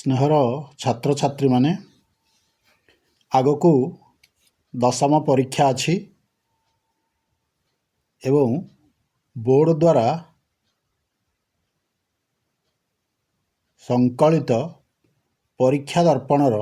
ସ୍ନେହର ଛାତ୍ରଛାତ୍ରୀମାନେ, ଆଗକୁ ଦଶମ ପରୀକ୍ଷା ଅଛି ଏବଂ ବୋର୍ଡ଼ ଦ୍ୱାରା ସଂକଳିତ ପରୀକ୍ଷା ଦର୍ପଣର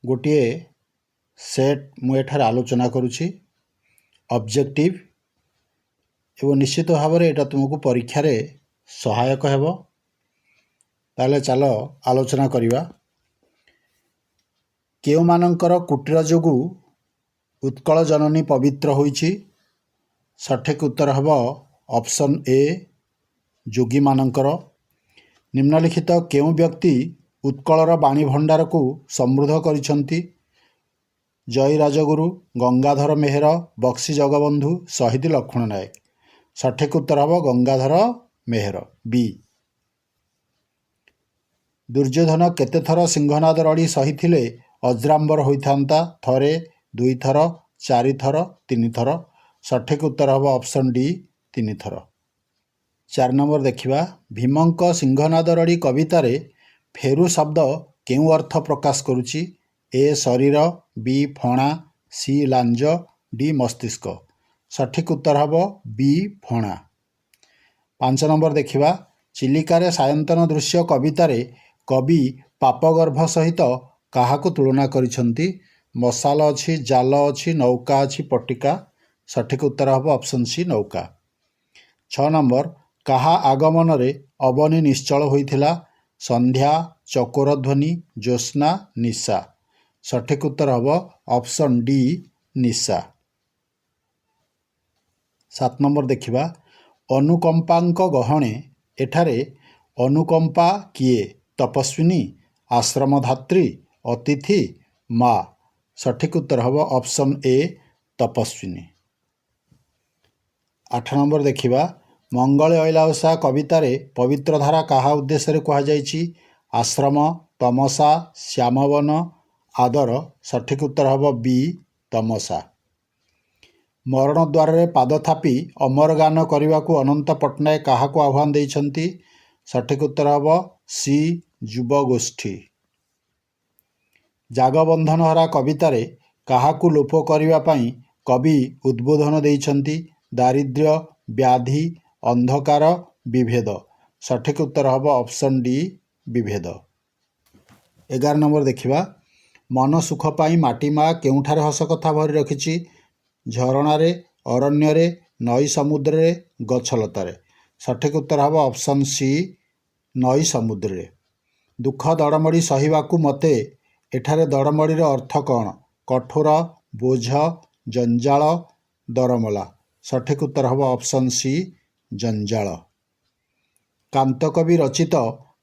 ଗୋଟିଏ ସେଟ୍ ମୁଁ ଏଠାରେ ଆଲୋଚନା କରୁଛି। ଅବଜେକ୍ଟିଭ୍ ଏବଂ ନିଶ୍ଚିତ ଭାବରେ ଏଇଟା ତୁମକୁ ପରୀକ୍ଷାରେ ସହାୟକ ହେବ। ତାହେଲେ ଚାଲ ଆଲୋଚନା କରିବା। କେଉଁମାନଙ୍କର କୁଟୀର ଯୋଗୁଁ ଉତ୍କଳ ଜନନୀ ପବିତ୍ର ହୋଇଛି? ସଠିକ୍ ଉତ୍ତର ହେବ ଅପସନ୍ ଏ, ଯୋଗୀମାନଙ୍କର। ନିମ୍ନଲିଖିତ କେଉଁ ବ୍ୟକ୍ତି ଉତ୍କଳର ବାଣୀ ଭଣ୍ଡାରକୁ ସମୃଦ୍ଧ କରିଛନ୍ତି? ଜୟୀ ରାଜଗୁରୁ, ଗଙ୍ଗାଧର ମେହେର, ବକ୍ସି ଜଗବନ୍ଧୁ, ଶହୀଦ ଲକ୍ଷ୍ମଣ ନାୟକ। ସଠିକ୍ ଉତ୍ତର ହେବ ଗଙ୍ଗାଧର ମେହେର, ବି। ଦୁର୍ଯ୍ୟୋଧନ କେତେଥର ସିଂହନାଦ ରଡ଼ି ସହିଥିଲେ ଅଜ୍ରାମ୍ବର ହୋଇଥାନ୍ତା? ଥରେ, ଦୁଇଥର, ଚାରିଥର, ତିନିଥର। ସଠିକ୍ ଉତ୍ତର ହେବ ଅପସନ୍ ଡି, ତିନିଥର। 4 ନମ୍ବର ଦେଖିବା। ଭୀମଙ୍କ ସିଂହନାଦ ରଡ଼ି କବିତାରେ ଫେରୁ ଶବ୍ଦ କେଉଁ ଅର୍ଥ ପ୍ରକାଶ କରୁଛି? ଏ ଶରୀର, ବି ଫଣା, ସି ଲାଞ୍ଜ, ଡି ମସ୍ତିଷ୍କ। ସଠିକ୍ ଉତ୍ତର ହେବ ବି ଫଣା। 5 ନମ୍ବର ଦେଖିବା। ଚିଲିକାରେ ସାୟନ୍ତନ ଦୃଶ୍ୟ କବିତାରେ କବି ପାପଗର୍ଭ ସହିତ କାହାକୁ ତୁଳନା କରିଛନ୍ତି? ମଶାଲ ଅଛି, ଜାଲ ଅଛି, ନୌକା ଅଛି, ପଟିକା। ସଠିକ୍ ଉତ୍ତର ହେବ ଅପସନ୍ ସି, ନୌକା। 6 ନମ୍ବର। କାହା ଆଗମନରେ ଅବନୀ ନିଶ୍ଚଳ ହୋଇଥିଲା? ସନ୍ଧ୍ୟା, ଚକୋର ଧ୍ୱନି, ଜ୍ୟୋତ୍ସ୍ନା, ନିଶା। ସଠିକ୍ ଉତ୍ତର ହେବ ଅପସନ୍ ଡି, ନିଶା। 7 ନମ୍ବର ଦେଖିବା। ଅନୁକମ୍ପାଙ୍କ ଗହଣେ, ଏଠାରେ ଅନୁକମ୍ପା କିଏ? ତପସ୍ୱିନୀ, ଆଶ୍ରମଧାତ୍ରୀ, ଅତିଥି, ମା। ସଠିକ୍ ଉତ୍ତର ହେବ ଅପସନ୍ ଏ, ତପସ୍ୱିନୀ। 8 ନମ୍ବର ଦେଖିବା। ମଙ୍ଗଳେ ଅଇଲା ଉଷା କବିତାରେ ପବିତ୍ର ଧାରା କାହା ଉଦ୍ଦେଶ୍ୟରେ କୁହାଯାଇଛି? ଆଶ୍ରମ, ତମସା, ଶ୍ୟାମବନ, ଆଦର। ସଠିକ୍ ଉତ୍ତର ହେବ ବି, ତମସା। ମରଣ ଦ୍ୱାରରେ ପାଦ ଥାପି ଅମର ଗାନ କରିବାକୁ ଅନନ୍ତ ପଟ୍ଟନାୟକ କାହାକୁ ଆହ୍ୱାନ ଦେଇଛନ୍ତି? ସଠିକ୍ ଉତ୍ତର ହେବ ସି, ଯୁବ ଗୋଷ୍ଠୀ। ଜାଗବନ୍ଧନହରା କବିତାରେ କାହାକୁ ଲୋପ କରିବା ପାଇଁ କବି ଉଦ୍ବୋଧନ ଦେଇଛନ୍ତି? ଦାରିଦ୍ର୍ୟ, ବ୍ୟାଧି, ଅନ୍ଧକାର, ବିଭେଦ। ସଠିକ୍ ଉତ୍ତର ହେବ ଅପସନ୍ ଡି, ବିଭେଦ। 11 ନମ୍ବର ଦେଖିବା। ମନ ସୁଖ ପାଇଁ ମାଟି ମା କେଉଁଠାରେ ହସ କଥା ଭରି ରଖିଛି? ଝରଣାରେ, ଅରଣ୍ୟରେ, ନଈ ସମୁଦ୍ରରେ, ଗଛଲତାରେ। ସଠିକ୍ ଉତ୍ତର ହେବ ଅପସନ୍ ସି, ନଈ ସମୁଦ୍ରରେ। ଦୁଃଖ ଦଡ଼ମଡ଼ି ସହିବାକୁ ମୋତେ, ଏଠାରେ ଦଡ଼ମଡ଼ିର ଅର୍ଥ କ'ଣ? କଠୋର, ବୋଝ, ଜଞ୍ଜାଳ, ଦରମଲା। ସଠିକ୍ ଉତ୍ତର ହେବ ଅପସନ୍ ସି, ଜଞ୍ଜାଳ। କାନ୍ତକବି ରଚିତ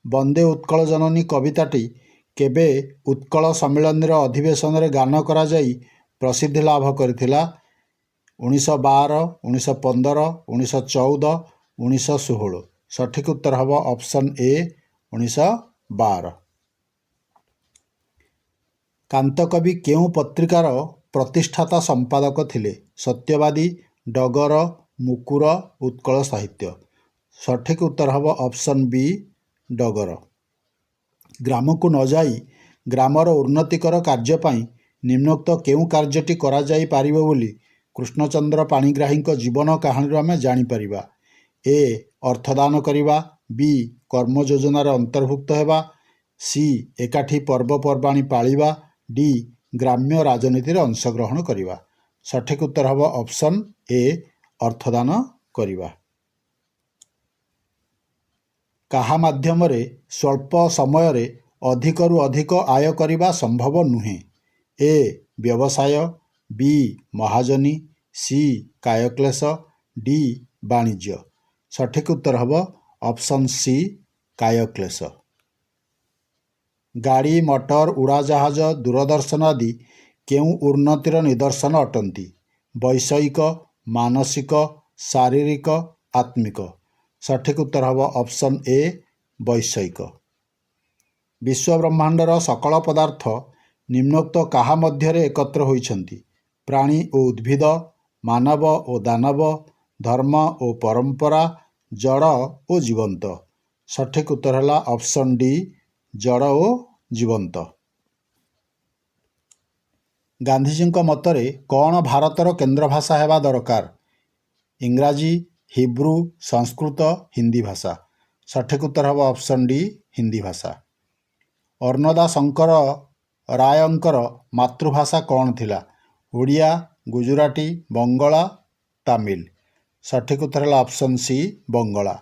ବନ୍ଦେ ଉତ୍କଳ ଜନନୀ କବିତାଟି କେବେ ଉତ୍କଳ ସମ୍ମିଳନୀର ଅଧିବେଶନରେ ଗାନ କରାଯାଇ ପ୍ରସିଦ୍ଧି ଲାଭ କରିଥିଲା? 1912, 1915, 1914, 1916। ସଠିକ୍ ଉତ୍ତର ହେବ ଅପସନ୍ ଏ, 1912। କାନ୍ତକବି କେଉଁ ପତ୍ରିକାର ପ୍ରତିଷ୍ଠାତା ସମ୍ପାଦକ ଥିଲେ? ସତ୍ୟବାଦୀ, ଡଗର, ମୁକୁର, ଉତ୍କଳ ସାହିତ୍ୟ। ସଠିକ୍ ଉତ୍ତର ହେବ ଅପସନ୍ ବି, ଡଗର। ଗ୍ରାମକୁ ନ ଯାଇ ଗ୍ରାମର ଉନ୍ନତିକର କାର୍ଯ୍ୟ ପାଇଁ ନିମ୍ନୋକ୍ତ କେଉଁ କାର୍ଯ୍ୟଟି କରାଯାଇ ପାରିବ ବୋଲି କୃଷ୍ଣଚନ୍ଦ୍ର ପାଣିଗ୍ରାହୀଙ୍କ ଜୀବନ କାହାଣୀରୁ ଆମେ ଜାଣିପାରିବା? ଏ ଅର୍ଥଦାନ କରିବା, ବି କର୍ମ ଯୋଜନାରେ ଅନ୍ତର୍ଭୁକ୍ତ ହେବା, ସି ଏକାଠି ପର୍ବପର୍ବାଣି ପାଳିବା, ଡି ଗ୍ରାମ୍ୟ ରାଜନୀତିରେ ଅଂଶଗ୍ରହଣ କରିବା। ସଠିକ୍ ଉତ୍ତର ହେବ ଅପସନ୍ ଏ, ଅର୍ଥଦାନ କରିବା। କାହା ମାଧ୍ୟମରେ ସ୍ୱଳ୍ପ ସମୟରେ ଅଧିକରୁ ଅଧିକ ଆୟ କରିବା ସମ୍ଭବ ନୁହେଁ? ଏ ବ୍ୟବସାୟ, ବି ମହାଜନୀ, ସି କାୟକ୍ଲେଶ, ଡି ବାଣିଜ୍ୟ। ସଠିକ୍ ଉତ୍ତର ହେବ ଅପସନ୍ ସି, କାୟକ୍ଲେଶ। ଗାଡ଼ି, ମଟର, ଉଡ଼ାଜାହାଜ, ଦୂରଦର୍ଶନ ଆଦି କେଉଁ ଉନ୍ନତିର ନିଦର୍ଶନ ଅଟନ୍ତି? ବୈଷୟିକ, ମାନସିକ, ଶାରୀରିକ, ଆତ୍ମିକ। ସଠିକ୍ ଉତ୍ତର ହେବ ଅପସନ୍ ଏ, ବୈଷୟିକ। ବିଶ୍ୱବ୍ରହ୍ମାଣ୍ଡର ସକଳ ପଦାର୍ଥ ନିମ୍ନୋକ୍ତ କାହା ମଧ୍ୟରେ ଏକତ୍ର ହୋଇଛନ୍ତି? ପ୍ରାଣୀ ଓ ଉଦ୍ଭିଦ, ମାନବ ଓ ଦାନବ, ଧର୍ମ ଓ ପରମ୍ପରା, ଜଡ଼ ଓ ଜୀବନ୍ତ। ସଠିକ୍ ଉତ୍ତର ହେଲା ଅପସନ୍ ଡି, ଜଡ଼ ଓ ଜୀବନ୍ତ। ଗାନ୍ଧିଜୀଙ୍କ ମତରେ କ'ଣ ଭାରତର କେନ୍ଦ୍ର ଭାଷା ହେବା ଦରକାର? ଇଂରାଜୀ, ହିବ୍ରୁ, ସଂସ୍କୃତ, ହିନ୍ଦୀ ଭାଷା। ସଠିକ୍ ଉତ୍ତର ହେବ ଅପସନ୍ ଡି ହିନ୍ଦୀ ଭାଷା। ଅର୍ଣ୍ଣଦା ଶଙ୍କର ରାୟଙ୍କର ମାତୃଭାଷା କ'ଣ ଥିଲା? ଓଡ଼ିଆ, ଗୁଜୁରାଟୀ, ବଙ୍ଗଳା, ତାମିଲ। ସଠିକ୍ ଉତ୍ତର ହେଲା ଅପସନ୍ ସି ବଙ୍ଗଳା।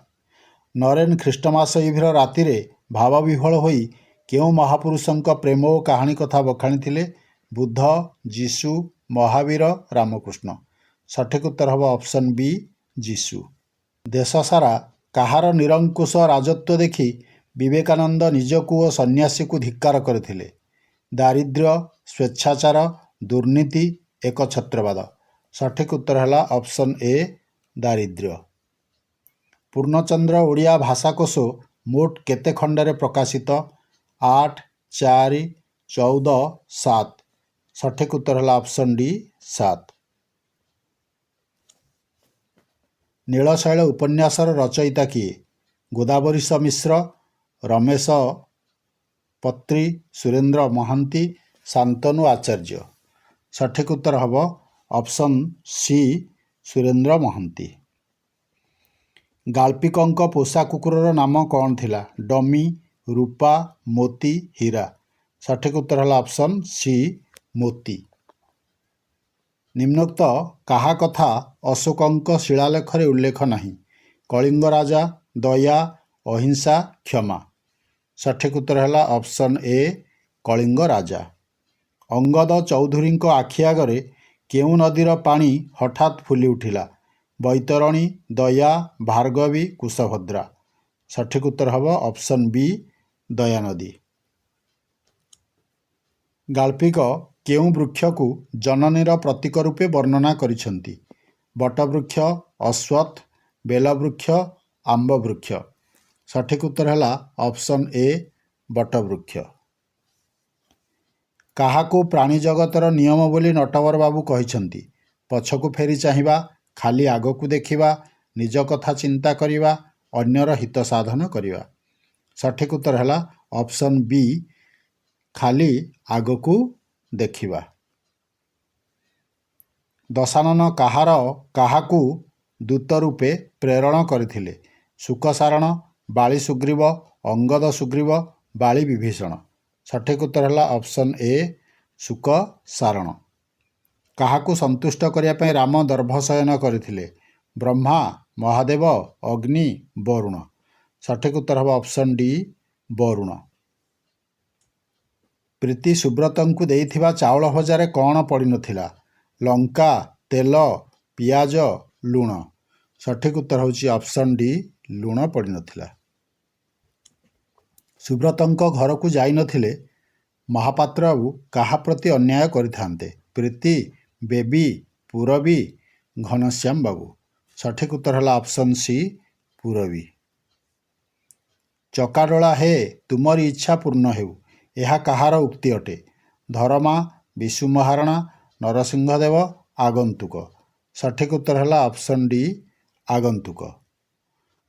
ନରେନ୍ ଖ୍ରୀଷ୍ଟମାସ ଇଭ୍ର ରାତିରେ ଭାବବିହ୍ୱଳ ହୋଇ କେଉଁ ମହାପୁରୁଷଙ୍କ ପ୍ରେମ ଓ କାହାଣୀ କଥା ବଖାଣିଥିଲେ? ବୁଦ୍ଧ, ଯୀଶୁ, ମହାବୀର, ରାମକୃଷ୍ଣ। ସଠିକ୍ ଉତ୍ତର ହେବ ଅପସନ୍ ବି ଯୀଶୁ। ଦେଶ ସାରା କାହାର ନିରଙ୍କୁଶ ରାଜତ୍ୱ ଦେଖି ବିବେକାନନ୍ଦ ନିଜକୁ ଓ ସନ୍ନ୍ୟାସୀକୁ ଧିକ୍କାର କରିଥିଲେ? ଦାରିଦ୍ର୍ୟ, ସ୍ୱେଚ୍ଛାଚାର, ଦୁର୍ନୀତି, ଏକଛତ୍ରବାଦ। ସଠିକ୍ ଉତ୍ତର ହେଲା ଅପସନ୍ ଏ ଦାରିଦ୍ର୍ୟ। ପୂର୍ଣ୍ଣଚନ୍ଦ୍ର ଓଡ଼ିଆ ଭାଷାକୋଷ ମୋଟ କେତେ ଖଣ୍ଡରେ ପ୍ରକାଶିତ? 8, 4, 14, 7। ସଠିକ୍ ଉତ୍ତର ହେଲା ଅପସନ୍ ଡି 7। ନୀଳଶୈଳ ଉପନ୍ୟାସର ରଚୟିତା କିଏ? ଗୋଦାବରୀଶ ମିଶ୍ର, ରମେଶ ପତ୍ରୀ, ସୁରେନ୍ଦ୍ର ମହାନ୍ତି, ଶାନ୍ତନୁ ଆଚାର୍ଯ୍ୟ। ସଠିକ୍ ଉତ୍ତର ହେବ ଅପସନ୍ ସି ସୁରେନ୍ଦ୍ର ମହାନ୍ତି। ଗାଳ୍ପିକଙ୍କ ପୋଷା କୁକୁରର ନାମ କ'ଣ ଥିଲା? ଡମି, ରୂପା, ମୋତି, ହୀରା। ସଠିକ୍ ଉତ୍ତର ହେଲା ଅପସନ୍ ସି ମୋତି। ନିମ୍ନୋକ୍ତ କାହା କଥା ଅଶୋକଙ୍କ ଶିଳାଲେଖରେ ଉଲ୍ଲେଖ ନାହିଁ? କଳିଙ୍ଗ ରାଜା, ଦୟା, ଅହିଂସା, କ୍ଷମା। ସଠିକ୍ ଉତ୍ତର ହେଲା ଅପସନ୍ ଏ କଳିଙ୍ଗ ରାଜା। ଅଙ୍ଗଦ ଚୌଧୁରୀଙ୍କ ଆଖି ଆଗରେ କେଉଁ ନଦୀର ପାଣି ହଠାତ୍ ଫୁଲି ଉଠିଲା? ବୈତରଣୀ, ଦୟା, ଭାର୍ଗବୀ, କୁଶଭଦ୍ରା। ସଠିକ୍ ଉତ୍ତର ହେବ ଅପସନ୍ ବି ଦୟାନଦୀ। ଗାଳ୍ପିକ କେଉଁ ବୃକ୍ଷକୁ ଜନନୀର ପ୍ରତୀକ ରୂପେ ବର୍ଣ୍ଣନା କରିଛନ୍ତି? ବଟବୃକ୍ଷ, ଅଶ୍ୱତ୍ଥ, ବେଲବୃକ୍ଷ, ଆମ୍ବବୃକ୍ଷ। ସଠିକ୍ ଉତ୍ତର ହେଲା ଅପସନ୍ ଏ ବଟବୃକ୍ଷ। କାହାକୁ ପ୍ରାଣୀ ଜଗତର ନିୟମ ବୋଲି ନଟବର ବାବୁ କହିଛନ୍ତି? ପଛକୁ ଫେରି ଚାହିଁବା, ଖାଲି ଆଗକୁ ଦେଖିବା, ନିଜ କଥା ଚିନ୍ତା କରିବା, ଅନ୍ୟର ହିତ ସାଧନ କରିବା। ସଠିକ୍ ଉତ୍ତର ହେଲା ଅପସନ୍ ବି ଖାଲି ଆଗକୁ ଦେଖିବା। ଦଶାନନ କାହାକୁ ଦୂତ ରୂପେ ପ୍ରେରଣ କରିଥିଲେ? ଶୁକସାରଣ, ବାଳି ସୁଗ୍ରୀବ, ଅଙ୍ଗଦ ସୁଗ୍ରୀବ, ବାଳି ବିଭୀଷଣ। ସଠିକ୍ ଉତ୍ତର ହେଲା ଅପସନ୍ ଏ ଶୁକସାରଣ। କାହାକୁ ସନ୍ତୁଷ୍ଟ କରିବା ପାଇଁ ରାମ ଦର୍ଭଶୟନ କରିଥିଲେ? ବ୍ରହ୍ମା, ମହାଦେବ, ଅଗ୍ନି, ବରୁଣ। ସଠିକ୍ ଉତ୍ତର ହେବ ଅପସନ୍ ଡି ବରୁଣ। ପ୍ରୀତି ସୁବ୍ରତଙ୍କୁ ଦେଇଥିବା ଚାଉଳ ଭଜାରେ କ'ଣ ପଡ଼ିନଥିଲା? ଲଙ୍କା, ତେଲ, ପିଆଜ, ଲୁଣ। ସଠିକ୍ ଉତ୍ତର ହେଉଛି ଅପସନ୍ ଡି ଲୁଣ ପଡ଼ିନଥିଲା। ସୁବ୍ରତଙ୍କ ଘରକୁ ଯାଇନଥିଲେ ମହାପାତ୍ର ବାବୁ କାହା ପ୍ରତି ଅନ୍ୟାୟ କରିଥାନ୍ତେ? ପ୍ରୀତି, ବେବି, ପୂରବୀ, ଘନଶ୍ୟାମ ବାବୁ। ସଠିକ୍ ଉତ୍ତର ହେଲା ଅପସନ୍ ସି ପୂରବୀ। ଚକାଡୋଳା ହେ ତୁମରି ଇଚ୍ଛା ପୂର୍ଣ୍ଣ ହେଉ, ଏହା କାହାର ଉକ୍ତି ଅଟେ? ଧରମା, ବିଶୁ ମହାରଣା, ନରସିଂହ ଦେବ, ଆଗନ୍ତୁକ। ସଠିକ୍ ଉତ୍ତର ହେଲା ଅପସନ୍ ଡି ଆଗନ୍ତୁକ।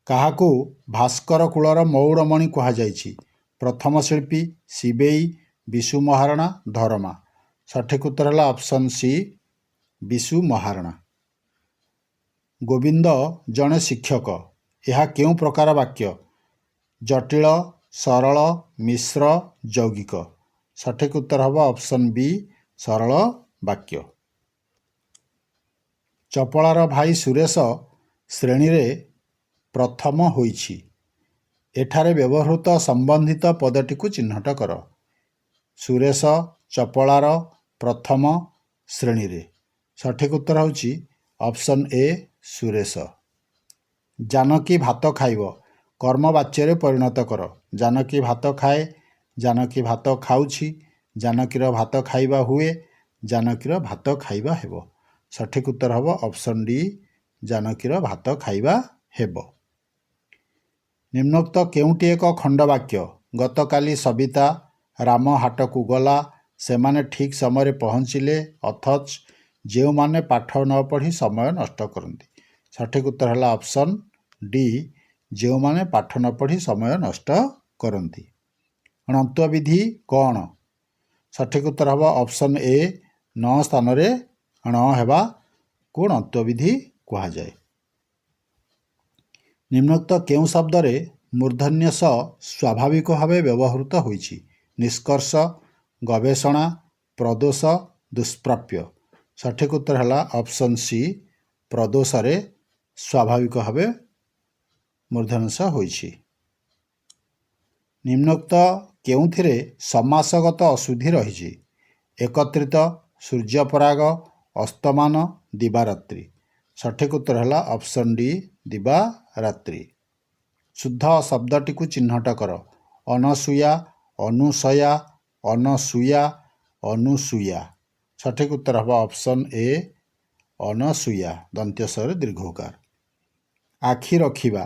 କାହାକୁ ଭାସ୍କର କୁଳର ମଉଡ଼ମଣି କୁହାଯାଇଛି? ପ୍ରଥମ ଶିଳ୍ପୀ, ଶିବେଇ, ବିଶୁ ମହାରଣା, ଧରମା। ସଠିକ୍ ଉତ୍ତର ହେଲା ଅପସନ୍ ସି ବିଶୁ ମହାରଣା। ଗୋବିନ୍ଦ ଜଣେ ଶିକ୍ଷକ, ଏହା କେଉଁ ପ୍ରକାର ବାକ୍ୟ? ଜଟିଳ, ସରଳ, ମିଶ୍ର, ଯୌଗିକ। ସଠିକ୍ ଉତ୍ତର ହେବ ଅପସନ୍ ବି ସରଳ ବାକ୍ୟ। ଚପଳାର ଭାଇ ସୁରେଶ ଶ୍ରେଣୀରେ ପ୍ରଥମ ହୋଇଛି। ଏଠାରେ ବ୍ୟବହୃତ ସମ୍ବନ୍ଧିତ ପଦଟିକୁ ଚିହ୍ନଟ କର। ସୁରେଶ ଚପଳାର ପ୍ରଥମ ଶ୍ରେଣୀରେ। ସଠିକ୍ ଉତ୍ତର ହେଉଛି ଅପସନ୍ ଏ ସୁରେଶ। ଜାନକୀ ଭାତ ଖାଇବ, କର୍ମବାଚ୍ୟରେ ପରିଣତ କର। ଜାନକୀ ଭାତ ଖାଏ, ଜାନକୀ ଭାତ ଖାଉଛି, ଜାନକୀର ଭାତ ଖାଇବା ହୁଏ, ଜାନକୀର ଭାତ ଖାଇବା ହେବ। ସଠିକ୍ ଉତ୍ତର ହେବ ଅପସନ୍ ଡି ଜାନକୀର ଭାତ ଖାଇବା ହେବ। ନିମ୍ନୋକ୍ତ କେଉଁଟି ଏକ ଖଣ୍ଡବାକ୍ୟ? ଗତକାଲି ସବିତା ରାମ ହାଟକୁ ଗଲା, ସେମାନେ ଠିକ୍ ସମୟରେ ପହଞ୍ଚିଲେ, ଅଥଚ ଯେଉଁମାନେ ପାଠ ନ ପଢ଼ି ସମୟ ନଷ୍ଟ କରନ୍ତି। ସଠିକ୍ ଉତ୍ତର ହେଲା ଅପସନ୍ ଡି ଯେଉଁମାନେ ପାଠ ନ ପଢ଼ି ସମୟ ନଷ୍ଟ କରନ୍ତି। ଅଣତ୍ୱ ବିଧି କ'ଣ? ସଠିକ୍ ଉତ୍ତର ହେବ ଅପସନ୍ ଏ, ନ ସ୍ଥାନରେ ଣ ହେବାକୁ ଅଣତ୍ୱ ବିଧି କୁହାଯାଏ। ନିମ୍ନୋକ୍ତ କେଉଁ ଶବ୍ଦରେ ମୂର୍ଦ୍ଧନ୍ୟ ସ ସ୍ୱାଭାବିକ ଭାବେ ବ୍ୟବହୃତ ହୋଇଛି? ନିଷ୍କର୍ଷ, ଗବେଷଣା, ପ୍ରଦୋଷ, ଦୁଷ୍ପ୍ରାପ୍ୟ। ସଠିକ୍ ଉତ୍ତର ହେଲା ଅପସନ୍ ସି, ପ୍ରଦୋଷରେ ସ୍ୱାଭାବିକ ଭାବେ ମୂର୍ଦ୍ଧନ୍ୟ ସ ହୋଇଛି। ନିମ୍ନୋକ୍ତ କେଉଁଥିରେ ସମାସଗତ ଅଶୁଦ୍ଧି ରହିଛି? ଏକତ୍ରିତ, ସୂର୍ଯ୍ୟପରାଗ, ଅସ୍ତମାନ, ଦିବାରାତ୍ରି। ସଠିକ୍ ଉତ୍ତର ହେଲା ଅପସନ୍ ଡି, ଦିବାରାତ୍ରି। ଶୁଦ୍ଧ ଶବ୍ଦଟିକୁ ଚିହ୍ନଟ କର। ଅନସୂୟା, ଅନୁସୟା, ଅନସୂୟା, ଅନୁସୂୟା। ସଠିକ୍ ଉତ୍ତର ହେବ ଅପସନ୍ ଏ, ଅନସୂୟା, ଦନ୍ତ୍ୟସ୍ୱରରେ ଦୀର୍ଘୋକାର। ଆଖି ରଖିବା,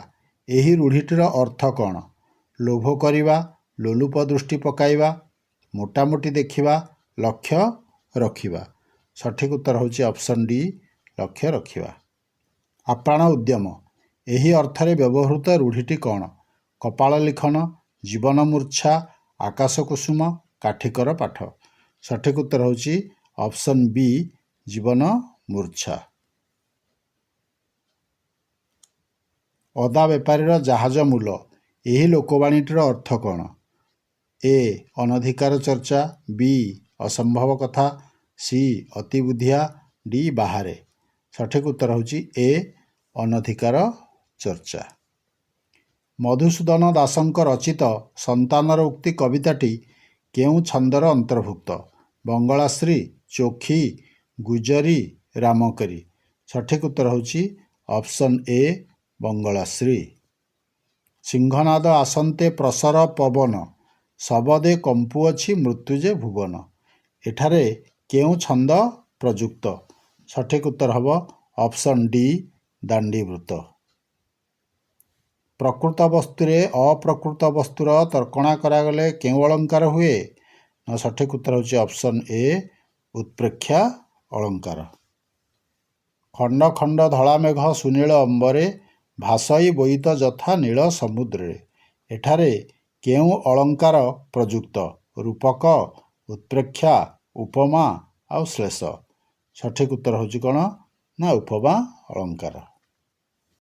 ଏହି ରୂଢ଼ିଟିର ଅର୍ଥ କ'ଣ? ଲୋଭ କରିବା, ଲୋଲୁପ ଦୃଷ୍ଟି ପକାଇବା, ମୋଟାମୋଟି ଦେଖିବା, ଲକ୍ଷ୍ୟ ରଖିବା। ସଠିକ୍ ଉତ୍ତର ହେଉଛି ଅପସନ୍ ଡି, ଲକ୍ଷ୍ୟ ରଖିବା। ଆପ୍ରାଣ ଉଦ୍ୟମ, ଏହି ଅର୍ଥରେ ବ୍ୟବହୃତ ରୂଢ଼ିଟି କ'ଣ? କପାଳ ଲିଖନ, ଜୀବନ ମୂର୍ଚ୍ଛା, ଆକାଶ କୁସୁମ, କାଠିକର ପାଠ। ସଠିକ୍ ଉତ୍ତର ହେଉଛି ଅପସନ୍ ବି, ଜୀବନ ମୂର୍ଚ୍ଛା। ଅଦା ବେପାରୀର ଜାହାଜ ମୂଲ, ଏହି ଲୋକବାଣୀଟିର ଅର୍ଥ କ'ଣ? ଏ ଅନଧିକାର ଚର୍ଚ୍ଚା, ବି ଅସମ୍ଭବ କଥା, ସି ଅତି ବୁଦ୍ଧିଆ, ଡି ବାହାରେ। ସଠିକ୍ ଉତ୍ତର ହେଉଛି ଏ ଅନଧିକାର ଚର୍ଚ୍ଚା। ମଧୁସୂଦନ ଦାସଙ୍କ ରଚିତ ସନ୍ତାନର ଉକ୍ତି କବିତାଟି କେଉଁ ଛନ୍ଦର ଅନ୍ତର୍ଭୁକ୍ତ? ବଙ୍ଗଳାଶ୍ରୀ, ଚୋଖୀ, ଗୁଜରୀ, ରାମକରୀ। ସଠିକ୍ ଉତ୍ତର ହେଉଛି ଅପସନ୍ ଏ, ବଙ୍ଗଳାଶ୍ରୀ। ସିଂହନାଦ ଆସନ୍ତେ ପ୍ରସର ପବନ, ଶବଦେ କମ୍ପୁଅଛି ମୃତ୍ୟୁଜେ ଭୁବନ। ଏଠାରେ କେଉଁ ଛନ୍ଦ ପ୍ରଯୁକ୍ତ? ସଠିକ୍ ଉତ୍ତର ହେବ ଅପସନ୍ ଡି, ଦାଣ୍ଡିବୃତ୍ତ। ପ୍ରକୃତ ବସ୍ତୁରେ ଅପ୍ରକୃତ ବସ୍ତୁର ତର୍କଣା କରାଗଲେ କେଉଁ ଅଳଙ୍କାର ହୁଏ? ସଠିକ୍ ଉତ୍ତର ହେଉଛି ଅପସନ୍ ଏ, ଉତ୍ପ୍ରେକ୍ଷା ଅଳଙ୍କାର। ଖଣ୍ଡ ଖଣ୍ଡ ଧଳା ମେଘ ସୁନୀଳ ଅମ୍ବରେ, ଭାସଇ ବୋଇତ ଯଥା ନୀଳ ସମୁଦ୍ରରେ। ଏଠାରେ କେଉଁ ଅଳଙ୍କାର ପ୍ରଯୁକ୍ତ? ରୂପକ, ଉତ୍ପ୍ରେକ୍ଷା, ଉପମା ଆଉ ଶ୍ଳେଷ। ସଠିକ୍ ଉତ୍ତର ହେଉଛି କ'ଣ? ନା ଉପମା ଅଳଙ୍କାର।